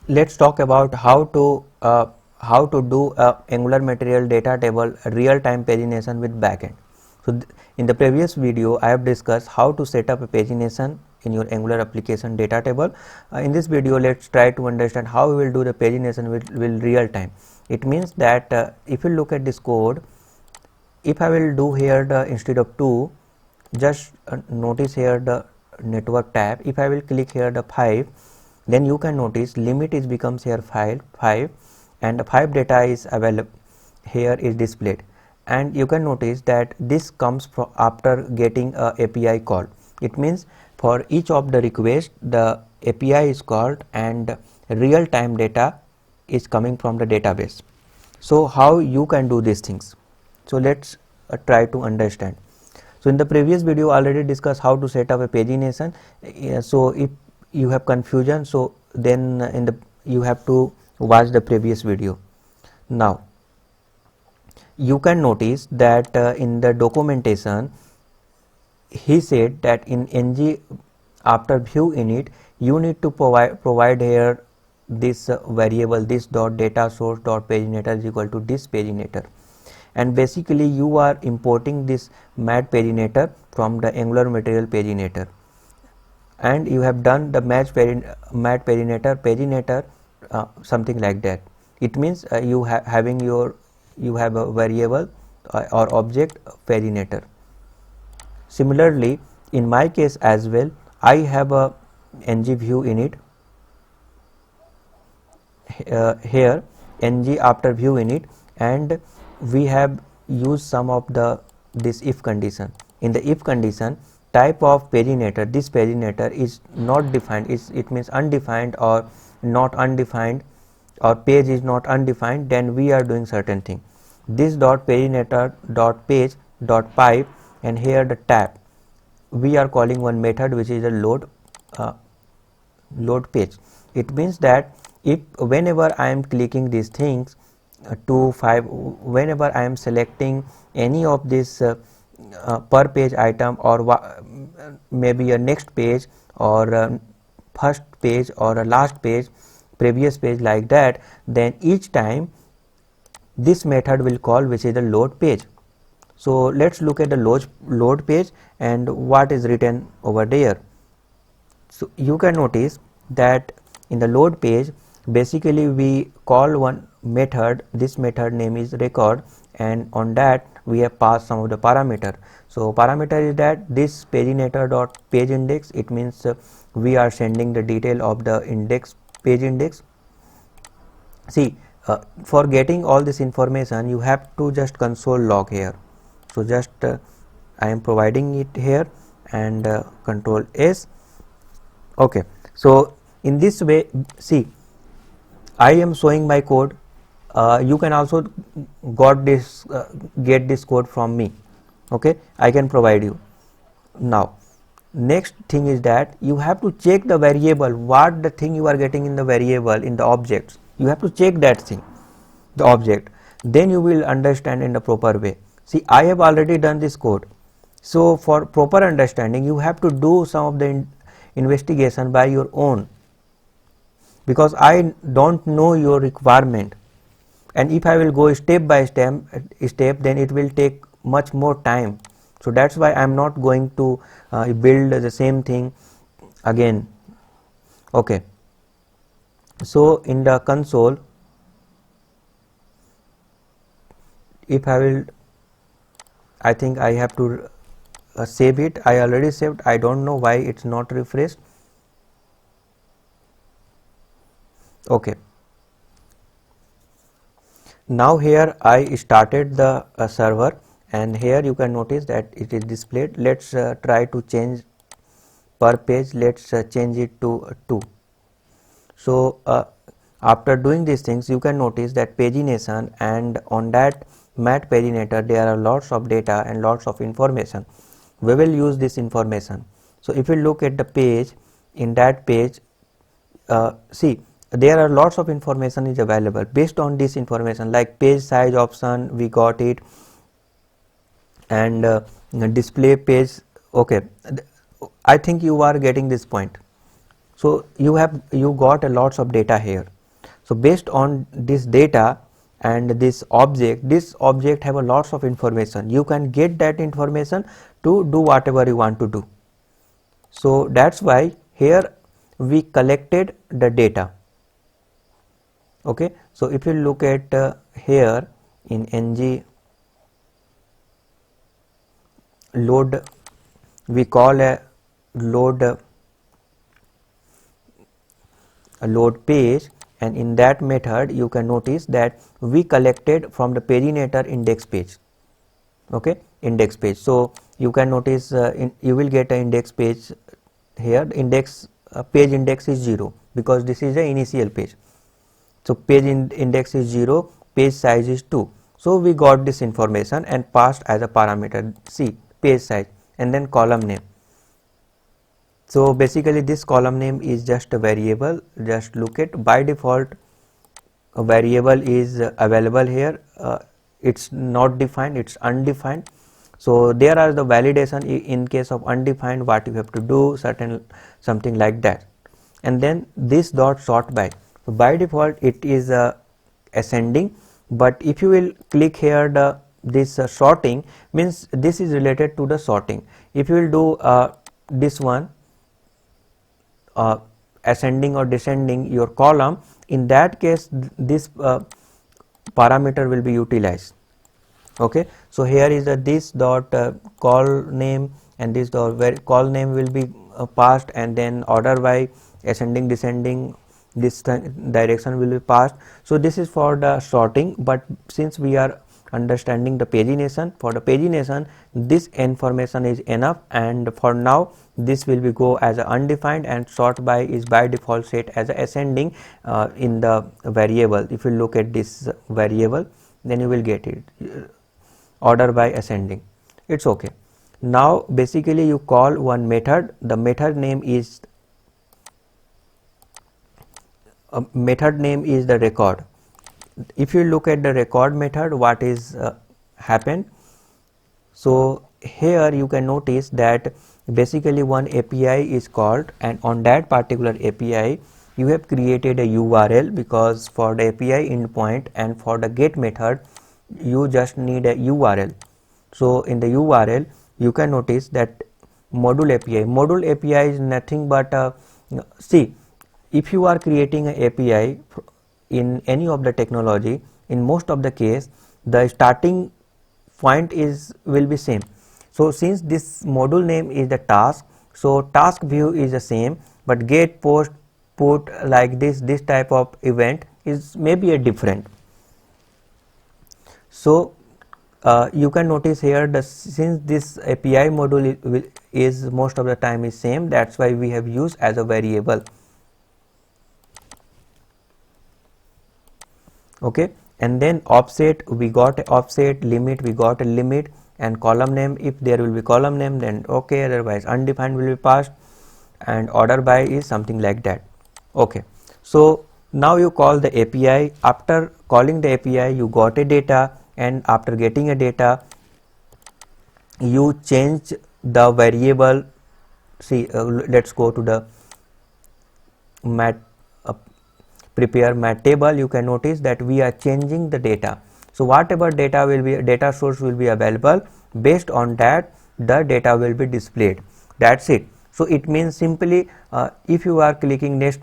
let's talk about how to do Angular material data table real-time pagination with backend. So in the previous video I have discussed how to set up a pagination in your Angular application data table. In this video let's try to understand how we will do the pagination with real time. It means that if you look at this code, if I will do here the instead of 2, just notice here the network tab. If I will click here the 5, then you can notice limit is becomes here 5 and the 5 data is available here is displayed, and you can notice that this comes from after getting a API call. It means for each of the request the API is called and real time data is coming from the database. So how you can do these things? So let's try to understand. So in the previous video already discussed how to set up a pagination. So if you have confusion, so then you have to watch the previous video. Now you can notice that in the documentation he said that in ng after view init you need to provide here this variable this dot data source dot paginator is equal to this paginator, and basically you are importing this mat paginator from the Angular material paginator, and you have done the mat paginator something like that. It means you have a variable or object paginator. Similarly in my case as well, I have a ng view init here ng after view init, and we have used some of this if condition. In the if condition, type of paginator, this paginator is not defined, it means undefined or not undefined, or page is not undefined, then we are doing certain thing. This dot paginator dot page dot pipe, and here the tab, we are calling one method which is a load page. It means that if whenever I am clicking these things 2 5, whenever I am selecting any of this per page item or maybe a next page or first page or a last page, previous page, like that, then each time this method will call which is the load page. So let's look at the load page and what is written over there. So you can notice that in the load page basically we call one method, this method name is record, and on that we have passed some of the parameter. So parameter is that this paginator dot page index, it means we are sending the detail of the index, page index. See, for getting all this information you have to just console log here. So just I am providing it here and control S. Okay, so in this way, see, I am showing my code. You can also get this code from me. Okay, I can provide you. Now next thing is that you have to check the variable, what the thing you are getting in the variable in the objects, you have to check that thing, the object, then you will understand in the proper way. See, I have already done this code, so for proper understanding you have to do some of the investigation by your own, because I don't know your requirement, and if I will go step by step then it will take much more time. So that's why I am not going to build the same thing again. Okay, so in the console, if I will, I think I have to save it. I already saved, I don't know why it's not refreshed. Okay, now here I started the server, and here you can notice that it is displayed. Let's try to change per page, let's change it to 2. So after doing these things you can notice that pagination, and on that mat paginator there are lots of data and lots of information. We will use this information. So if you look at the page, in that page see, there are lots of information is available based on this information, like page size option we got it, and display page. Okay, I think you are getting this point. So you got a lots of data here. So based on this data and this object have a lots of information. You can get that information to do whatever you want to do. So that's why here we collected the data. Okay, so if you look at here in ng load, we call a load page, and in that method you can notice that we collected from the paginator index page. Okay, index page. So you can notice you will get an index page here. Index page index is 0 because this is the initial page. So page index is 0, page size is 2. So we got this information and passed as a parameter. See, page size and then column name. So basically this column name is just a variable. Just look at, by default a variable is available here. It's not defined, it's undefined. So there are the validation in case of undefined, what you have to do, certain something like that. And then this dot sort by. So by default it is ascending, but if you will click here this sorting, means this is related to the sorting. If you will do this one ascending or descending your column, in that case this parameter will be utilized. Okay, so here is this dot call name, and this dot call name will be passed, and then order by ascending descending, this direction will be passed. So this is for the sorting, but since we are understanding the pagination, for the pagination this information is enough, and for now this will be go as a undefined, and sort by is by default set as a ascending in the variable. If you look at this variable, then you will get it, order by ascending. It's okay. Now basically you call one method. The method name is the record. If you look at the record method, what is happened? So here you can notice that basically one API is called, and on that particular API you have created a URL, because for the API endpoint and for the get method you just need a URL. So in the URL you can notice that module API is nothing but see, if you are creating an API in any of the technology, in most of the case the starting point will be same. So since this module name is the task, so task view is the same, but get, post, put, like this type of event is maybe a different. So you can notice here since this API module is most of the time is same, that's why we have used as a variable. Okay, and then offset, we got a offset, limit, we got a limit, and column name, if there will be column name then okay, otherwise undefined will be passed, and order by is something like that. Okay, so now you call the API. After calling the API you got a data, and after getting a data you change the variable. See, let's go to the prepare mat table. You can notice that we are changing the data. So whatever data source will be available, based on that the data will be displayed. That's it. So it means simply if you are clicking next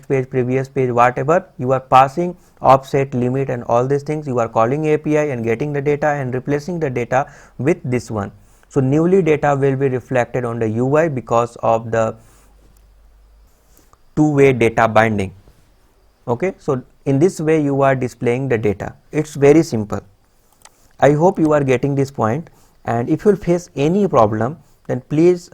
page, previous page, whatever, you are passing offset, limit, and all these things. You are calling API and getting the data and replacing the data with this one. So newly data will be reflected on the UI because of the two-way data binding. Okay, so in this way you are displaying the data. It's very simple. I hope you are getting this point, and if you face any problem then please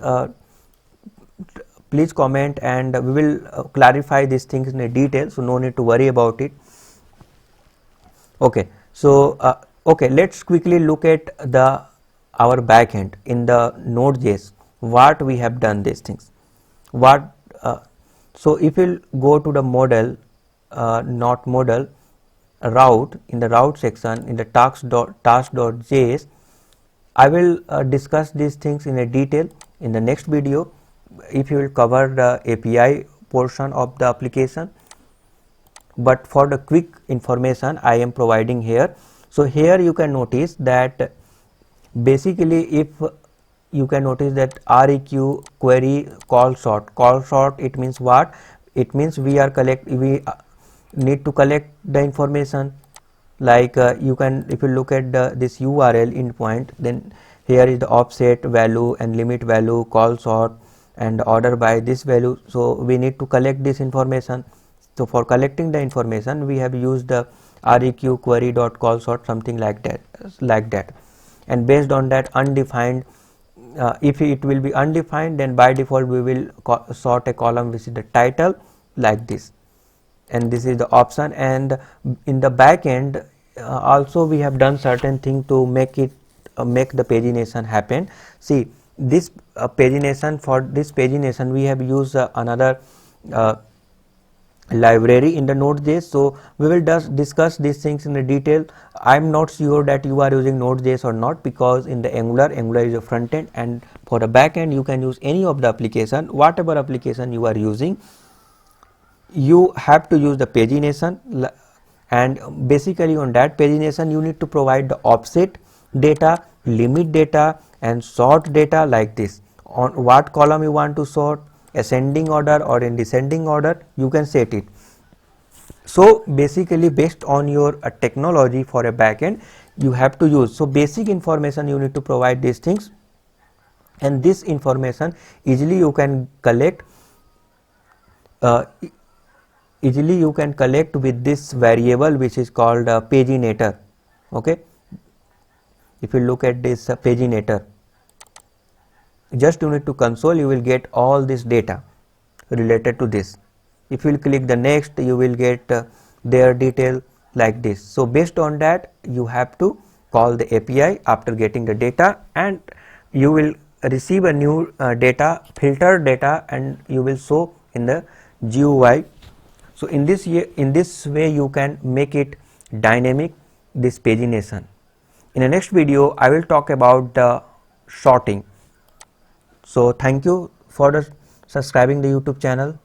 comment, and we will clarify these things in a detail, so no need to worry about it. Okay, so okay, let's quickly look at our backend in the Node.js, what we have done these things. So if you go to the model, not model, route, in the route section in the task.js, I will discuss these things in a detail in the next video. If you will cover the API portion of the application. but for the quick information I am providing here. So here you can notice that basically, if you can notice that REQ query call sort, it means what? It means we need to collect the information, like you can, if you look at this URL endpoint, then here is the offset value and limit value, call sort and order by this value. So we need to collect this information. So for collecting the information we have used the REQ query dot call sort, something like that, and based on that undefined, if it will be undefined, then by default we will sort a column which is the title, like this, and this is the option. And in the back end also we have done certain thing to make the pagination happen. See, this pagination, for this pagination we have used another library in the Node.js. So we will discuss these things in the detail. I am not sure that you are using Node.js or not, because in the Angular is a front end, and for the back end you can use any of the application, whatever application you are using. You have to use the pagination, and basically on that pagination you need to provide the offset data, limit data and sort data, like this. On what column you want to sort, ascending order or in descending order, you can set it. So basically based on your technology for a backend you have to use. So basic information you need to provide these things, and this information easily you can collect with this variable which is called paginator. Okay, if you look at this paginator, just you need to console, you will get all this data related to this. If you will click the next, you will get their detail, like this. So based on that you have to call the API after getting the data, and you will receive a new data, filtered data, and you will show in the GUI. So in this way you can make it dynamic, this pagination. In the next video I will talk about the sorting. So thank you for subscribing the YouTube channel.